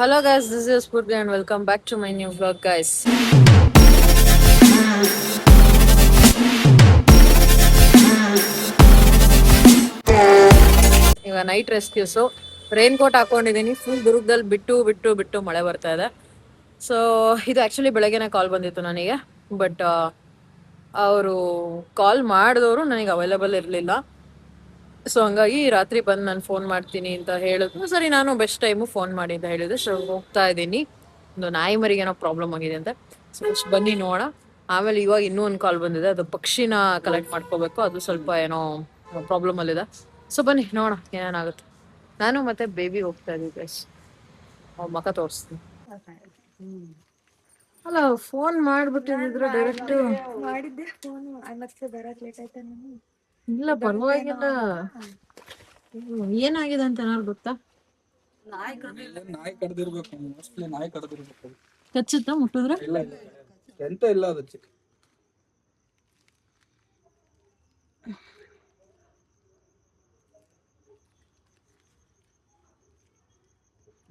Hello guys, this is Purvi and welcome back to my new vlog guys. ಈಗ night ರೆಸ್ಕ್ಯೂಸು rain coat ಹಾಕೊಂಡಿದ್ದೀನಿ. Full ದುರ್ಗದಲ್ಲಿ ಬಿಟ್ಟು ಬಿಟ್ಟು ಬಿಟ್ಟು ಮಳೆ ಬರ್ತಾ ಇದೆ. ಸೊ ಇದು ಆ್ಯಕ್ಚುಲಿ ಬೆಳಗ್ಗೆನೆ ಕಾಲ್ ಬಂದಿತ್ತು ನನಗೆ, ಬಟ್ ಅವರು ಕಾಲ್ ಮಾಡಿದವರು ನನಗೆ ಅವೈಲೇಬಲ್ ಇರಲಿಲ್ಲ. ಸೊ ಹಂಗಾಗಿ ರಾತ್ರಿ ಬಂದು ನಾನು ಫೋನ್ ಮಾಡ್ತೀನಿ ಅಂತ ಹೇಳಿದ್ರು. ಸರಿ, ನಾನು ಬೆಸ್ಟ್ ಟೈಮು ಫೋನ್ ಮಾಡಿ ಅಂತ ಹೇಳಿದೆ. ಸೊ ಹೋಗ್ತಾ ಇದ್ದೀನಿ, ಒಂದು ನಾಯಿ ಮರಿಗೆ ಏನೋ ಪ್ರಾಬ್ಲಮ್ ಆಗಿದೆ ಅಂತ. ಸೊ ಬನ್ನಿ ನೋಡೋಣ. ಆಮೇಲೆ ಇವಾಗ ಇನ್ನೂ ಒಂದು ಕಾಲ್ ಬಂದಿದೆ, ಅದು ಪಕ್ಷಿನ ಕಲೆಕ್ಟ್ ಮಾಡ್ಕೋಬೇಕು, ಅದು ಸ್ವಲ್ಪ ಏನೋ ಪ್ರಾಬ್ಲಮ್ ಅಲ್ಲಿದೆ. ಸೊ ಬನ್ನಿ ನೋಡೋಣ ಏನೇನಾಗುತ್ತೆ. ನಾನು ಮತ್ತೆ ಬೇಬಿ ಹೋಗ್ತಾ ಇದ್ದೀವಿ ಗೈಸ್. ಮಕ್ಕ ತೋರಿಸ್ತೀನಿ. ಅಲ್ಲ, ಫೋನ್ ಮಾಡ್ಬಿಟ್ಟಿದ್ರೆ ಡೈರೆಕ್ಟ್ ಮಾಡಿದ್ದೆ ಫೋನ್ ಮತ್ತೆ ಬರಕ್ ಲೇಟ್ ಆಯ್ತಾ? ನಾನು ಇಲ್ಲ ಪರವಾಗಿಲ್ಲ. ಏನಾಗಿದೆ ಅಂತ ಏನಾದ್ರು ಗೊತ್ತಾ? ನಾಯಿ ಕಡ್ದಿರ್ಬೇಕು, ಮೋಸ್ಟ್ಲಿ ನಾಯಿ ಕಡ್ದಿರ್ಬೇಕು. ಕಚ್ಚುತ್ತಾ ಮುಟ್ಟಿದ್ರೆ? ಇಲ್ಲ ಇಲ್ಲ, ಎಂತ ಇಲ್ಲ, ಅದು ಚಿಕ್ಕ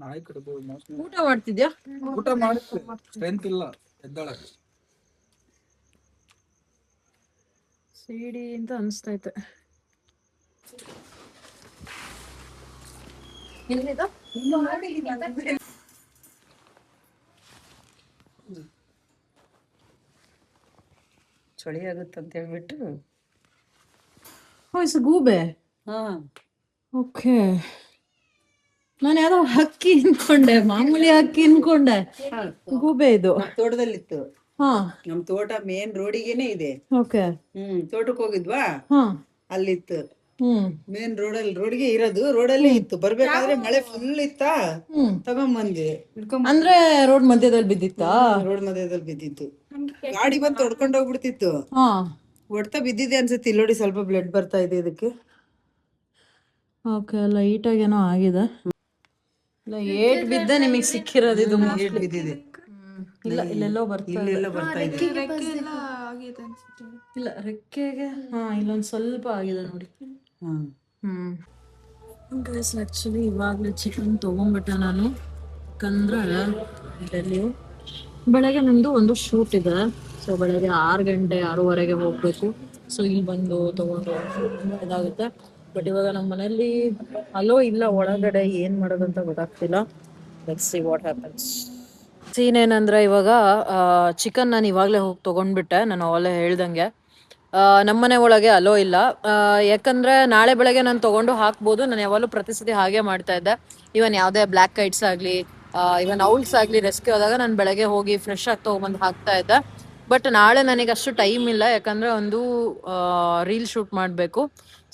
ನಾಯಿ ಕಡ್ದು ಮೋಸ್ಟ್ಲಿ. ಊಟ ಮಾಡ್ತಿದ್ಯಾ? ಊಟ ಮಾಡಿದ್ರೆ ಸ್ಟ್ರೆಂತ್ ಇಲ್ಲ ಎದ್ದಳಕ್ಕೆ. ಸಿಡಿ ಅಂತ ಅನಿಸ್ತೈತೆ. ಚಳಿ ಆಗುತ್ತಂತ ಹೇಳ್ಬಿಟ್ಟು ಗೂಬೆ. ಓಕೆ, ನಾನು ಯಾವ್ದೋ ಹಕ್ಕಿ ಅನ್ಕೊಂಡೆ, ಮಾಮೂಲಿ ಹಕ್ಕಿ ಅನ್ಕೊಂಡೆ. ಗೂಬೆ ಇದು ತೋಟದಲ್ಲಿತ್ತು. ಹಾ, ನಮ್ ತೋಟ ಮೇನ್ ರೋಡಿಗೆನೆ ಇದೆ. ಓಕೆ. ತೋಟಕ್ಕೆ ಹೋಗಿದ್ವಾ, ಹಾ, ಅಲ್ಲಿತ್ತು. ಹ್ಮ್ ಮೇನ್ ರೋಡ್ಗೆ ಇರೋದು, ರೋಡಲ್ಲೇ ಇತ್ತು. ಬರ್ಬೇಕಾದ್ರೆ ಮಳೆ ಫುಲ್ ಇತ್ತಾ, ತಗೊಂಬಂದಿ. ಅಂದ್ರೆ ರೋಡ್ ಮಧ್ಯದಲ್ಲಿ ಬಿದ್ದಿತ್ತಾ? ರೋಡ್ ಮಧ್ಯದಲ್ಲಿ ಬಿದ್ದಿತ್ತು. ಗಾಡಿ ಬಂದು ಹೊಡ್ಕೊಂಡು ಹೋಗ್ಬಿಡ್ತಿತ್ತು. ಹಾ, ಹೊಡ್ತಾ ಬಿದ್ದಿದೆ ಅನ್ಸುತ್ತೆ. ಇಲ್ಲಿ ನೋಡಿ, ಸ್ವಲ್ಪ ಬ್ಲಡ್ ಬರ್ತಾ ಇದೆ ಇದಕ್ಕೆ. ಓಕೆ, ಲೈಟ್ ಆಗೇನೋ ಆಗಿದೆ. ಏಟ್ ಬಿದ್ದ ನಿಮಗೆ ಸಿಕ್ಕಿರೋದು ಇದು. ಏಟ್ ಬಿದ್ದಿದೆ. ಇಲ್ಲ, ಇಲ್ಲೆಲ್ಲೋ ಇಲ್ಲೆಲ್ಲ ಬರ್ತಾ ಇದೆ. ಇಲ್ಲ, ರೆಕ್ಕೆಗೆ ಇಲ್ಲೊಂದ್ ಸ್ವಲ್ಪ ಆಗಿದೆ ನೋಡಿ. ಗೈಸ್, ಆಕ್ಚುಲಿ ಇವಾಗಲೇ ಚಿಕನ್ ತೊಗೊಂಡ್ಬಿಟ್ಟೆ ನಾನು. ಯಾಕಂದ್ರೆ ಬೆಳಗ್ಗೆ ನಂದು ಒಂದು ಶೂಟ್ ಇದೆ. ಸೊ ಬೆಳಗ್ಗೆ 6 ಗಂಟೆ 6:30ಗೆ ಹೋಗ್ಬೇಕು. ಸೊ ಇಲ್ಲಿ ಬಂದು ತಗೊಂಡು ಇದಾಗುತ್ತೆ. ಬಟ್ ಇವಾಗ ನಮ್ಮ ಮನೇಲಿ ಅಲೋ ಇಲ್ಲ ಒಳಗಡೆ, ಏನ್ ಮಾಡೋದಂತ ಗೊತ್ತಾಗ್ತಿಲ್ಲ. Let's see what happens. Scene ಏನಂದ್ರೆ, ಇವಾಗ ಚಿಕನ್ ನಾನು ಇವಾಗಲೇ ಹೋಗಿ ತೊಗೊಂಡ್ಬಿಟ್ಟೆ. ನಾನು ಅವಾಗಲೇ ಹೇಳ್ದಂಗೆ ನಮ್ಮನೆ ಒಳಗೆ ಅಲೋ ಇಲ್ಲ. ಯಾಕಂದ್ರೆ ನಾಳೆ ಬೆಳಗ್ಗೆ ನಾನು ತೊಗೊಂಡು ಹಾಕ್ಬೋದು. ನಾನು ಯಾವಾಗಲೂ ಪ್ರತಿ ಸತಿ ಹಾಗೆ ಮಾಡ್ತಾ ಇದ್ದೆ. ಇವನ್ ಯಾವುದೇ ಬ್ಲ್ಯಾಕ್ ಕೈಟ್ಸ್ ಆಗಲಿ, ಇವನ್ ಔಲ್ಸ್ ಆಗಲಿ, ರೆಸ್ಕ್ಯೂ ಆದಾಗ ನಾನು ಬೆಳಗ್ಗೆ ಹೋಗಿ ಫ್ರೆಶ್ ಆಗಿ ತೊಗೊಂಬಂದು ಹಾಕ್ತಾ ಇದ್ದೆ. ಬಟ್ ನಾಳೆ ನನಗೆ ಅಷ್ಟು ಟೈಮ್ ಇಲ್ಲ, ಯಾಕಂದರೆ ಒಂದು ರೀಲ್ ಶೂಟ್ ಮಾಡಬೇಕು.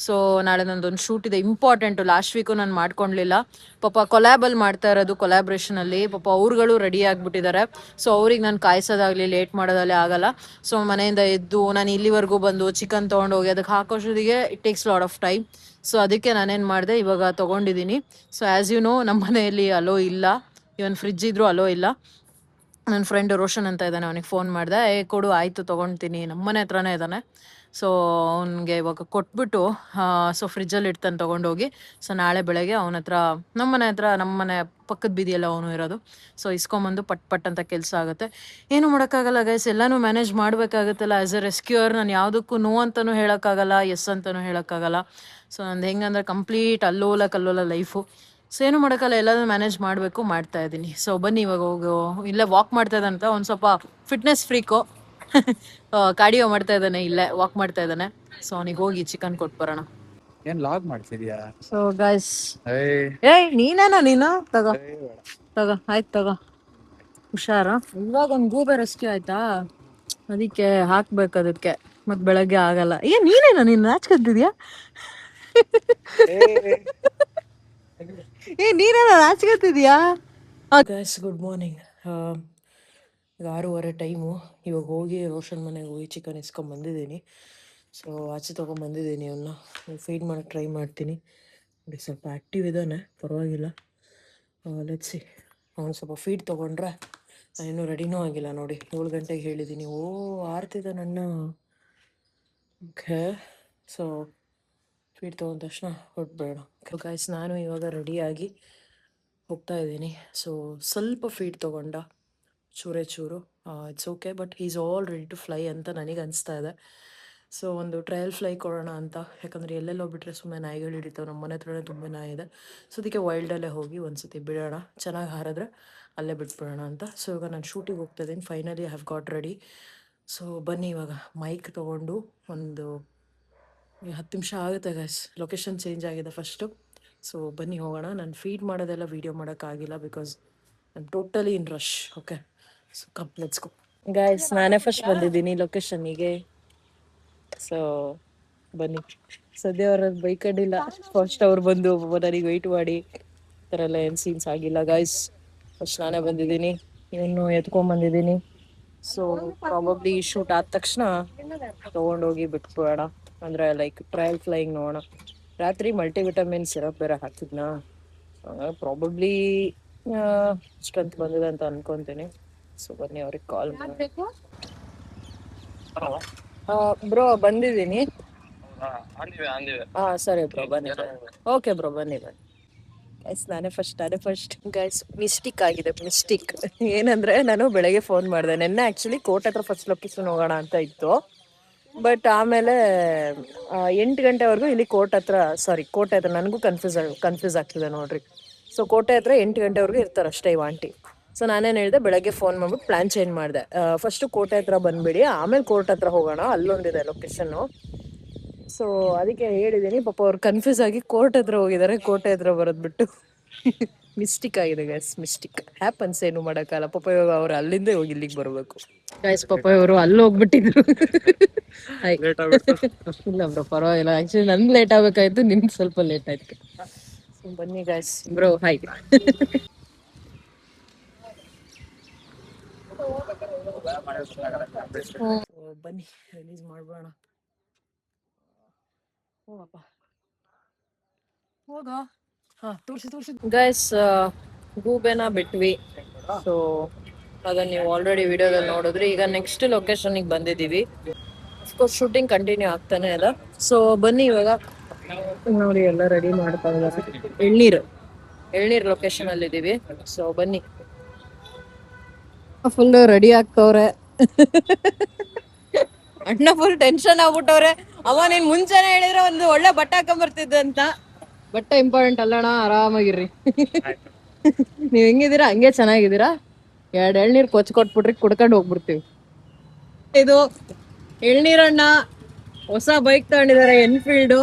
ಸೊ ನಾಳೆ ನಂದೊಂದು ಶೂಟ್ ಇದೆ, ಇಂಪಾರ್ಟೆಂಟು. ಲಾಸ್ಟ್ ವೀಕು ನಾನು ಮಾಡ್ಕೊಳ್ಲಿಲ್ಲ. ಪಾಪ ಕೊಲ್ಯಾಬಲ್ಲಿ ಮಾಡ್ತಾ ಇರೋದು, ಕೊಲ್ಯಾಬ್ರೇಷನಲ್ಲಿ. ಪಾಪ ಅವ್ರುಗಳು ರೆಡಿ ಆಗಿಬಿಟ್ಟಿದ್ದಾರೆ. ಸೊ ಅವ್ರಿಗೆ ನಾನು ಕಾಯಿಸೋದಾಗಲಿ ಲೇಟ್ ಮಾಡೋದಾಗಲಿ ಆಗಲ್ಲ. ಸೊ ಮನೆಯಿಂದ ಎದ್ದು ನಾನು ಇಲ್ಲಿವರೆಗೂ ಬಂದು ಚಿಕನ್ ತೊಗೊಂಡೋಗಿ ಅದಕ್ಕೆ ಹಾಕೋಷ್ಟೊತ್ತಿಗೆ it takes lot of time. So ಅದಕ್ಕೆ ನಾನೇನು ಮಾಡಿದೆ, ಇವಾಗ ತೊಗೊಂಡಿದ್ದೀನಿ. ಸೊ ಆ್ಯಸ್ ಯು ನೋ, ನಮ್ಮ ಮನೆಯಲ್ಲಿ ಅಲೋ ಇಲ್ಲ. ಇವನ್ ಫ್ರಿಜ್ ಇದ್ರೂ ಅಲೋ ಇಲ್ಲ. ನನ್ನ ಫ್ರೆಂಡ್ ರೋಷನ್ ಅಂತ ಇದ್ದಾನೆ, ಅವನಿಗೆ ಫೋನ್ ಮಾಡಿದೆ. ಕೊಡು, ಆಯಿತು ತೊಗೊಳ್ತೀನಿ, ನಮ್ಮನೆ ಹತ್ರನೇ ಇದ್ದಾನೆ. ಸೊ ಅವನಿಗೆ ಇವಾಗ ಕೊಟ್ಬಿಟ್ಟು ಸೊ ಫ್ರಿಜ್ಜಲ್ಲಿ ಇಡ್ತಾನೆ ತೊಗೊಂಡೋಗಿ. ಸೊ ನಾಳೆ ಬೆಳಗ್ಗೆ ಅವನ ಹತ್ರ, ನಮ್ಮನೆ ಪಕ್ಕದ ಬೀದಿಯಲ್ಲ ಅವನು ಇರೋದು. ಸೊ ಇಸ್ಕೊಂಬಂದು ಪಟ್ ಅಂತ ಕೆಲಸ ಆಗುತ್ತೆ. ಏನೂ ಮಾಡೋಕ್ಕಾಗಲ್ಲ ಗೈಸ್, ಎಲ್ಲನೂ ಮ್ಯಾನೇಜ್ ಮಾಡಬೇಕಾಗುತ್ತಲ್ಲ. ಆ್ಯಸ್ ಎ ರೆಸ್ಕ್ಯೂಯರ್ ನಾನು ಯಾವುದಕ್ಕೂ ನೋ ಅಂತಲೂ ಹೇಳೋಕ್ಕಾಗಲ್ಲ, ಎಸ್ ಅಂತಲೂ ಹೇಳೋಕ್ಕಾಗಲ್ಲ. ಸೊ ನಂದು ಹೆಂಗಂದ್ರೆ ಕಂಪ್ಲೀಟ್ ಕಲ್ಲೋಲ ಲೈಫು. ಸೊ ಏನು ಮಾಡೋಕ್ಕಲ್ಲ, ಎಲ್ಲದೂ ಮ್ಯಾನೇಜ್ ಮಾಡಬೇಕು, ಮಾಡ್ತಾ ಇದ್ದೀನಿ. ಸೊ ಬನ್ನಿ ಇವಾಗ ಇಲ್ಲೇ ವಾಕ್ ಮಾಡ್ತಾ ಇದ್ದಾನಂತ. ಒಂದು ಸ್ವಲ್ಪ ಫಿಟ್ನೆಸ್ ಫ್ರೀಕು, ಕಾರ್ಡಿಯೋ ಮಾಡ್ತಾ ಇದ್ದಾನೆ, ಇಲ್ಲೇ ವಾಕ್ ಮಾಡ್ತಾ ಇದ್ದಾನೆ. ಸೊ ಅವನಿಗೆ ಹೋಗಿ ಚಿಕನ್ ಕೊಟ್ಬರೋಣ. ಏನ್ ಲಾಗ್ ಮಾಡ್ತಿದ್ಯಾ? ಸೊ ಗೈಸ್, ಏಯ್ ನೀನೇನೋ ನೀನು ತಗೋ ಆಯ್ತು ತಗೋ, ಹುಷಾರ. ಇವಾಗ ಒಂದು ಗೂಬೆ ರೆಸ್ಕ್ಯೂ ಆಯ್ತಾ, ಅದಕ್ಕೆ ಹಾಕ್ಬೇಕು ಅದಕ್ಕೆ. ಮತ್ತೆ ಬೆಳಗ್ಗೆ ಆಗಲ್ಲ. ನೀನೇನೋ ನೀನು ನಾಚ್ಕೊತಿದ್ಯಾ? ನೀನೇನೋ ನಾಚ್ಕೊತಿದ್ಯಾ? Guys, good morning. ಈಗ 6:30 ಟೈಮು. ಇವಾಗ ಹೋಗಿ ರೋಷನ್ ಮನೆಗೆ ಹೋಗಿ ಚಿಕನ್ ಇಸ್ಕೊಂಬಂದಿದ್ದೀನಿ. ಸೊ ಆಚೆ ತೊಗೊಂಬಂದಿದ್ದೀನಿ. ಅವನ್ನ ಫೀಡ್ ಮಾಡೋಕ್ಕೆ ಟ್ರೈ ಮಾಡ್ತೀನಿ. ನೋಡಿ, ಸ್ವಲ್ಪ ಆ್ಯಕ್ಟಿವ್ ಇದ್ದಾನೆ, ಪರವಾಗಿಲ್ಲ. ಲೆಟ್ಸಿ, ಅವನು ಸ್ವಲ್ಪ ಫೀಡ್ ತೊಗೊಂಡ್ರೆ. ನಾನಿನ್ನೂ ರೆಡಿನೂ ಆಗಿಲ್ಲ ನೋಡಿ. 7 ಗಂಟೆಗೆ ಹೇಳಿದ್ದೀನಿ. ಆರ್ತಿದ್ದ ನನ್ನ. ಓಕೆ, ಸೊ ಫೀಡ್ ತೊಗೊಂಡ ತಕ್ಷಣ ಹೊರಟ್ಬೇಡ. ಗೈಸ್, ನಾನು ಇವಾಗ ರೆಡಿಯಾಗಿ ಹೋಗ್ತಾ ಇದ್ದೀನಿ. ಸೊ ಸ್ವಲ್ಪ ಫೀಡ್ ತೊಗೊಂಡ, ಚೂರೇ ಚೂರು. It's okay, but is all ready to fly ಅಂತ ನನಗೆ ಅನಿಸ್ತಾ ಇದೆ. ಸೊ ಒಂದು ಟ್ರಯಲ್ ಫ್ಲೈ ಕೊಡೋಣ ಅಂತ, ಯಾಕಂದರೆ ಎಲ್ಲೆಲ್ಲೋ ಬಿಟ್ಟರೆ ಸುಮ್ಮನೆ ನಾಯಿಗಳು ಹಿಡಿತಾವೆ. ನಮ್ಮ ಮನೆ ಹತ್ರನೇ ತುಂಬ ನಾಯಿ ಇದೆ. ಸೊ ಅದಕ್ಕೆ ವೈಲ್ಡಲ್ಲೇ ಹೋಗಿ ಒಂದು ಸತಿ ಬಿಡೋಣ, ಚೆನ್ನಾಗಿ ಹಾರಿದ್ರೆ ಅಲ್ಲೇ ಬಿಟ್ಬಿಡೋಣ ಅಂತ. ಸೊ ಇವಾಗ ನಾನು ಶೂಟಿಗೆ ಹೋಗ್ತಾ ಇದ್ದೀನಿ. Finally I have got ready. So ಬನ್ನಿ, ಇವಾಗ ಮೈಕ್ ತೊಗೊಂಡು ಒಂದು 10 ನಿಮಿಷ ಆಗುತ್ತೆ ಗೈಸ್. ಲೊಕೇಶನ್ ಚೇಂಜ್ ಆಗಿದೆ ಫಸ್ಟು. ಸೊ ಬನ್ನಿ ಹೋಗೋಣ. ನಾನು ಫೀಡ್ ಮಾಡೋದೆಲ್ಲ ವೀಡಿಯೋ ಮಾಡೋಕ್ಕಾಗಿಲ್ಲ because I am totally in rush. Okay, so come let's go guys. ನಾನೇ ಫಸ್ಟ್ ಬಂದಿದ್ದೀನಿ ಲೊಕೇಶನ್ನಿಗೆ. ಸೊ ಬನ್ನಿ. ಸದ್ಯ ಅವ್ರ ಬೈಕಂಡಿಲ್ಲ, ಫಸ್ಟ್ ಅವ್ರು ಬಂದು ನನಗೆ ವೆಯ್ಟ್ ಮಾಡಿ ಈ ಥರ ಎಲ್ಲ ಏನು ಸೀನ್ಸ್ ಆಗಿಲ್ಲ ಗೈಸ್. ಫಸ್ಟ್ ನಾನೇ ಬಂದಿದ್ದೀನಿ, ಇನ್ನು ಎತ್ಕೊಂಡ್ಬಂದಿದ್ದೀನಿ. ಸೊ ಪ್ರಾಬಬ್ಲಿ ಶೂಟ್ ಆದ ತಕ್ಷಣ ತೊಗೊಂಡೋಗಿ ಬಿಟ್ಬಿಡೋಣ, ಅಂದರೆ ಲೈಕ್ ಟ್ರಯಲ್ ಫ್ಲೈಯಿಂಗ್ ನೋಡೋಣ. ರಾತ್ರಿ ಮಲ್ಟಿವಿಟಮಿನ್ ಸಿರಪ್ ಬೇರೆ ಹಾಕಿದ್ನಾ, ಪ್ರಾಬಬ್ಲಿ ಸ್ಟ್ರೆಂತ್ ಬಂದಿದೆ ಅಂತ ಅನ್ಕೊತೀನಿ. ಸೊ ಬನ್ನಿ ಅವ್ರಿಗೆ ಕಾಲ್ ಮಾಡಿ. ಬ್ರೋ ಬಂದಿದ್ದೀನಿ. ಹಾಂ ಸರಿ ಬ್ರೋ, ಬನ್ನಿ. ಓಕೆ ಬ್ರೋ, ಬನ್ನಿ ಬನ್ನಿ ಗೈಸ್. ನಾನೇ ಫಸ್ಟ್ ಗೈಸ್. ಮಿಸ್ಟಿಕ್ ಆಗಿದೆ, ಮಿಸ್ಟಿಕ್. ಏನಂದರೆ ನಾನು ಬೆಳಗ್ಗೆ ಫೋನ್ ಮಾಡಿದೆ ನೆನ್ನೆ. ಆ್ಯಕ್ಚುಲಿ ಕೋರ್ಟ್ ಹತ್ರ ಫಸ್ಟ್ ಲೊಕೇಶನ್ ಹೋಗೋಣ ಅಂತ ಇತ್ತು, ಬಟ್ ಆಮೇಲೆ 8 ಗಂಟೆವರೆಗೂ ಇಲ್ಲಿ ಕೋಟೆ ಹತ್ರ ನನಗೂ ಕನ್ಫ್ಯೂಸ್ ಆಗ್ತಿದೆ ನೋಡ್ರಿ. ಸೊ ಕೋಟೆ ಹತ್ರ 8 ಗಂಟೆವರೆಗೂ ಇರ್ತಾರೆ ಅಷ್ಟೇ ಇವ್ ಆಂಟಿ. ಸೊ ನಾನೇನು ಹೇಳಿದೆ, ಬೆಳಗ್ಗೆ ಫೋನ್ ಮಾಡ್ಬಿಟ್ಟು ಪ್ಲ್ಯಾನ್ ಚೇಂಜ್ ಮಾಡಿದೆ. ಫಸ್ಟು ಕೋಟೆ ಹತ್ರ ಬಂದುಬಿಡಿ, ಆಮೇಲೆ ಕೋರ್ಟ್ ಹತ್ರ ಹೋಗೋಣ, ಅಲ್ಲೊಂದಿದೆ ಲೊಕೇಶನ್ನು. ಸೊ ಅದಕ್ಕೆ ಹೇಳಿದ್ದೀನಿ. ಪಾಪ ಅವ್ರು ಕನ್ಫ್ಯೂಸ್ ಆಗಿ ಕೋರ್ಟ್ ಹತ್ರ ಹೋಗಿದ್ದಾರೆ, ಕೋಟೆ ಹತ್ರ ಬರೋದು ಬಿಟ್ಟು. ಮಿಸ್ಟಿಕ್ ಆಗಿದೆ ಗೈಸ್, ಮಿಸ್ಟಿಕ್ ಹ್ಯಾಪನ್ಸ್. ಏನು ಮಾಡೋಕ್ಕಲ್ಲ. ಪಾಪ ಇವಾಗ ಅವ್ರು ಅಲ್ಲಿಂದ ಹೋಗಿ ಇಲ್ಲಿಗೆ ಬರಬೇಕು ಗೈಸ್. ಪಾಪ ಇವರು ಅಲ್ಲಿ ಹೋಗ್ಬಿಟ್ಟಿದ್ರು. ಇಲ್ಲ ಬ್ರೋ, ಪರವಾಗಿಲ್ಲ. ಆಕ್ಚುಲಿ ನನ್ಗೆ ಲೇಟ್ ಆಗ್ಬೇಕಾಯ್ತು, ನಿಮ್ಗೆ ಸ್ವಲ್ಪ ಲೇಟ್ ಆಯ್ತು. ಬನ್ನಿ ಗೈಸ್. Bro hi. ಬನ್ನಿ ರಿಲೀಸ್ ಮಾಡ್ಬೋಣ. ಹೋಗಪ್ಪ, ಹೋಗ. ತೋರಿಸಿ ಗೈಸ್. ಗೂಬೆನ ಬಿಟ್ವಿ. ಸೊ ಅದನ್ನ ನೀವು ಆಲ್ರೆಡಿ ವಿಡಿಯೋದಲ್ಲಿ ನೋಡಿದ್ರಿ. ಈಗ ನೆಕ್ಸ್ಟ್ ಲೊಕೇಶನ್ಗೆ ಬಂದಿದ್ದೀವಿ. ಅಫ್ಕೋರ್ಸ್ ಶೂಟಿಂಗ್ ಕಂಟಿನ್ಯೂ ಆಗ್ತಾನೆ ಇದೆ. ಸೊ ಬನ್ನಿ, ಇವಾಗ ನೋಡಿ ಎಲ್ಲ ರೆಡಿ ಮಾಡ್ತಾ ಇದ್ದಾರೆ. ಎಳ್ನೀರು ಲೊಕೇಶನ್ ಅಲ್ಲಿ ಇದ್ದೀವಿ. ಸೊ ಬನ್ನಿ. ಫುಲ್ ರೆಡಿ ಆಗ್ತವ್ರೆ. ಅಣ್ಣ ಫುಲ್ ಟೆನ್ಷನ್ ಆಗ್ಬಿಟ್ಟವ್ರೆ. ಅವ ನೀನ್ ಮುಂಚೆನೆ ಹೇಳಿದ್ರೆ ಒಂದು ಒಳ್ಳೆ ಬಟ್ಟೆ ಹಾಕೊಂಬರ್ತಿದ್ದೆ ಅಂತ. ಬಟ್ಟೆ ಇಂಪಾರ್ಟೆಂಟ್ ಅಲ್ಲಣ್ಣ, ಆರಾಮಾಗಿರ್ರಿ. ನೀವ್ ಹೆಂಗಿದ್ದೀರಾ ಹಂಗೆ ಚೆನ್ನಾಗಿದ್ದೀರಾ. 2 ಎಳ್ನೀರು ಕೊಟ್ಬಿಟ್ರಿ, ಕುಡ್ಕೊಂಡು ಹೋಗ್ಬಿಡ್ತೀವಿ. ಇದು ಎಳ್ನೀರಣ್ಣ ಹೊಸ ಬೈಕ್ ತಗೊಂಡಿದ್ದಾರೆ, ಎನ್ಫೀಲ್ಡ್.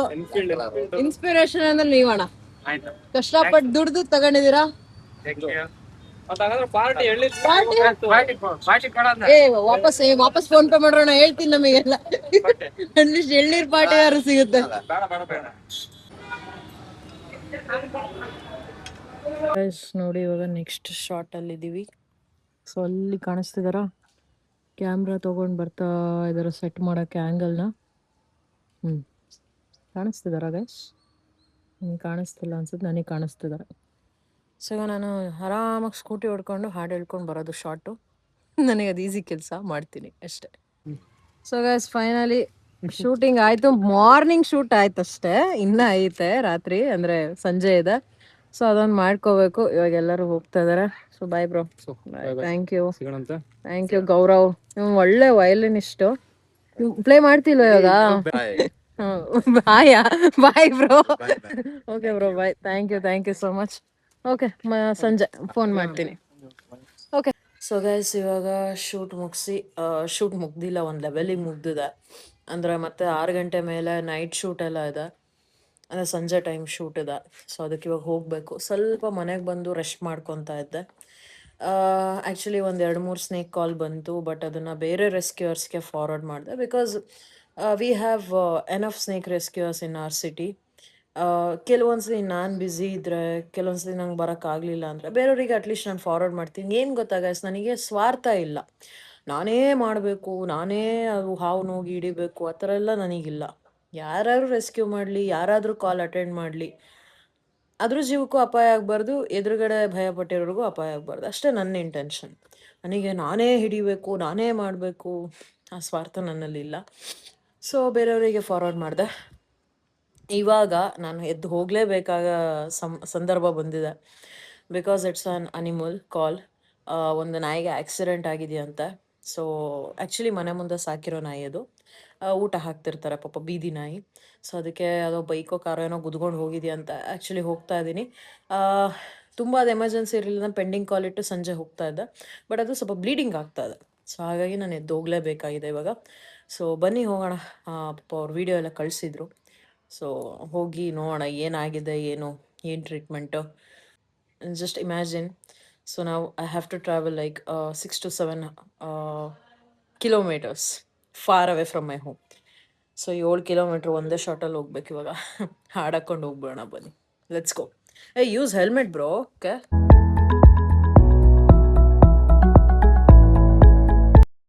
ಇನ್ಸ್ಪಿರೇಷನ್ ಅಂದ್ರೆ ನೀವಣ್ಣ, ಕಷ್ಟಪಟ್ಟು ದುಡ್ದು ತಗೊಂಡಿದ್ದೀರಾ. ವಾಪಸ್ ಫೋನ್ ಪೇ ಮಾಡೋಣ, ಹೇಳ್ತೀನಿ ನಮಗೆಲ್ಲ. ಅಟ್ಲೀಸ್ಟ್ ಎಳ್ನೀರ್ ಪಾರ್ಟಿ ಯಾರು ಸಿಗುತ್ತೆ. ನೋಡಿ ಇವಾಗ ನೆಕ್ಸ್ಟ್ ಶಾರ್ಟ್ ಅಲ್ಲಿ ಇದೀವಿ. ಸೊ ಅಲ್ಲಿ ಕಾಣಿಸ್ತಿದಾರ, ಕ್ಯಾಮ್ರಾ ತಗೊಂಡ್ ಬರ್ತಾ ಇದಾರ ಸೆಟ್ ಮಾಡಕ್ಕೆ ಆಂಗಲ್ನ. ಕಾಣಿಸ್ತಿದಾರ ಗೈಸ್? ಕಾಣಿಸ್ತಿಲ್ಲ ಅನ್ಸುತ್ತೆ, ನನಗೆ ಕಾಣಿಸ್ತಿದಾರೆ. ಸೊ ಈಗ ನಾನು ಆರಾಮಾಗಿ ಸ್ಕೂಟಿ ಹೊಡ್ಕೊಂಡು ಹಾಡು ಹೇಳ್ಕೊಂಡು ಬರೋದು ಶಾರ್ಟು. ನನಗೆ ಅದು ಈಸಿ ಕೆಲಸ, ಮಾಡ್ತೀನಿ ಅಷ್ಟೇ. ಸೊ ಗೈಸ್ ಫೈನಲಿ ಶೂಟಿಂಗ್ ಆಯ್ತು. ಮಾರ್ನಿಂಗ್ ಶೂಟ್ ಆಯ್ತು ಅಷ್ಟೇ, ಇನ್ನ ಐತೆ ರಾತ್ರಿ, ಅಂದ್ರೆ ಸಂಜೆ ಇದೆ. ಸೊ ಅದೊಂದು ಮಾಡ್ಕೋಬೇಕು. ಇವಾಗ ಎಲ್ಲರೂ ಹೋಗ್ತಾ ಇದಾರೆ. So bye bro. Thank you Gaurav. ನೀವು ಒಳ್ಳೆ ವಯಲಿನಿಸ್ಟು. ಪ್ಲೇ ಮಾಡ್ತಿಲ್ವ ಇವಾಗ? Bye bro. Okay bro, bye. Thank you so much. Okay, ಸಂಜೆ ಫೋನ್ ಮಾಡ್ತೀನಿ. ಓಕೆ. ಸೊ ಗೈಸ್ ಇವಾಗ ಶೂಟ್ ಮುಗ್ದಿಲ್ಲ, ಒಂದು ಲೆವೆಲಿಗೆ ಮುಗ್ದಿದೆ. ಅಂದರೆ ಮತ್ತೆ 6 ಗಂಟೆ ಮೇಲೆ ನೈಟ್ ಶೂಟ್ ಎಲ್ಲ ಇದೆ, ಅಂದರೆ ಸಂಜೆ ಟೈಮ್ ಶೂಟ್ ಇದೆ. ಸೊ ಅದಕ್ಕೆ ಇವಾಗ ಹೋಗಬೇಕು. ಸ್ವಲ್ಪ ಮನೆಗೆ ಬಂದು ರೆಸ್ಟ್ ಮಾಡ್ಕೊತಾ ಇದ್ದೆ. ಆ್ಯಕ್ಚುಲಿ ಒಂದು 2-3 ಸ್ನೇಕ್ ಕಾಲ್ ಬಂತು, ಬಟ್ ಅದನ್ನು ಬೇರೆ ರೆಸ್ಕ್ಯೂಯರ್ಸ್ಗೆ ಫಾರ್ವರ್ಡ್ ಮಾಡಿದೆ. Because we have enough snake rescuers in our city. ಕೆಲವೊಂದ್ಸಲಿ ನಾನು ಬ್ಯುಸಿ ಇದ್ದರೆ, ಕೆಲವೊಂದ್ಸಲಿ ನಂಗೆ ಬರೋಕ್ಕಾಗಲಿಲ್ಲ ಅಂದರೆ ಬೇರೆಯವರಿಗೆ ಅಟ್ಲೀಸ್ಟ್ ನಾನು ಫಾರ್ವರ್ಡ್ ಮಾಡ್ತೀನಿ. ಏನು ಗೊತ್ತಾ ಗೈಸ್, ನನಗೆ ಸ್ವಾರ್ಥ ಇಲ್ಲ. ನಾನೇ ಮಾಡಬೇಕು, ನಾನೇ ಅದು ಹಾವು ನೋಗಿ ಹಿಡಿಬೇಕು, ಆ ಥರ ಎಲ್ಲ ನನಗಿಲ್ಲ. ಯಾರು ರೆಸ್ಕ್ಯೂ ಮಾಡಲಿ, ಯಾರಾದರೂ ಕಾಲ್ ಅಟೆಂಡ್ ಮಾಡಲಿ, ಅದ್ರ ಜೀವಕ್ಕೂ ಅಪಾಯ ಆಗಬಾರ್ದು, ಎದುರುಗಡೆ ಭಯಪಟ್ಟಿರೋರಿಗೂ ಅಪಾಯ ಆಗಬಾರ್ದು, ಅಷ್ಟೇ ನನ್ನ ಇಂಟೆನ್ಷನ್. ನನಗೆ ನಾನೇ ಹಿಡಿಬೇಕು, ನಾನೇ ಮಾಡಬೇಕು, ಆ ಸ್ವಾರ್ಥ ನನ್ನಲ್ಲಿಲ್ಲ. ಸೊ ಬೇರೆಯವರಿಗೆ ಫಾರ್ವರ್ಡ್ ಮಾಡಿದೆ. ಇವಾಗ ನಾನು ಎದ್ದು ಹೋಗಲೇಬೇಕಾದ ಸಂದರ್ಭ ಬಂದಿದೆ. ಬಿಕಾಸ್ ಇಟ್ಸ್ ಅನ್ ಅನಿಮಲ್ ಕಾಲ್. ಒಂದು ನಾಯಿಗೆ ಆಕ್ಸಿಡೆಂಟ್ ಆಗಿದೆಯಂತೆ. ಸೊ ಆ್ಯಕ್ಚುಲಿ ಮನೆ ಮುಂದೆ ಸಾಕಿರೋ ನಾಯಿ ಅದು. ಊಟ ಹಾಕ್ತಿರ್ತಾರೆ ಪಾಪ, ಬೀದಿ ನಾಯಿ. ಸೊ ಅದಕ್ಕೆ ಯಾವುದೋ ಬೈಕೋ ಕಾರೋ ಏನೋ ಗುದ್ಕೊಂಡು ಹೋಗಿದೆಯಂತ. ಆ್ಯಕ್ಚುಲಿ ಹೋಗ್ತಾ ಇದ್ದೀನಿ. ತುಂಬ ಅದು ಎಮರ್ಜೆನ್ಸಿ ಇರಲಿಲ್ಲ, ಪೆಂಡಿಂಗ್ ಕಾಲ್ ಇಟ್ಟು ಸಂಜೆ ಹೋಗ್ತಾ ಇದ್ದೆ. ಬಟ್ ಅದು ಸ್ವಲ್ಪ ಬ್ಲೀಡಿಂಗ್ ಆಗ್ತಾ ಇದೆ. ಸೊ ಹಾಗಾಗಿ ನಾನು ಎದ್ದು ಹೋಗಲೇಬೇಕಾಗಿದೆ ಇವಾಗ. ಸೊ ಬನ್ನಿ ಹೋಗೋಣ. ಪಾಪ ಅವ್ರು ವೀಡಿಯೋ ಎಲ್ಲ ಕಳಿಸಿದ್ರು. ಸೊ ಹೋಗಿ ನೋಡೋಣ ಏನಾಗಿದೆ, ಏನು treatment. Just imagine. So now I have to travel like 6 to 7 kilometers far away from my home. So 7 kilometre ಒಂದೇ ಶಾರ್ಟಲ್ಲಿ ಹೋಗ್ಬೇಕು ಇವಾಗ. ಹಾಡಾಕೊಂಡು ಹೋಗ್ಬೇಡ ಬನ್ನಿ. Let's go. Use helmet bro. Okay.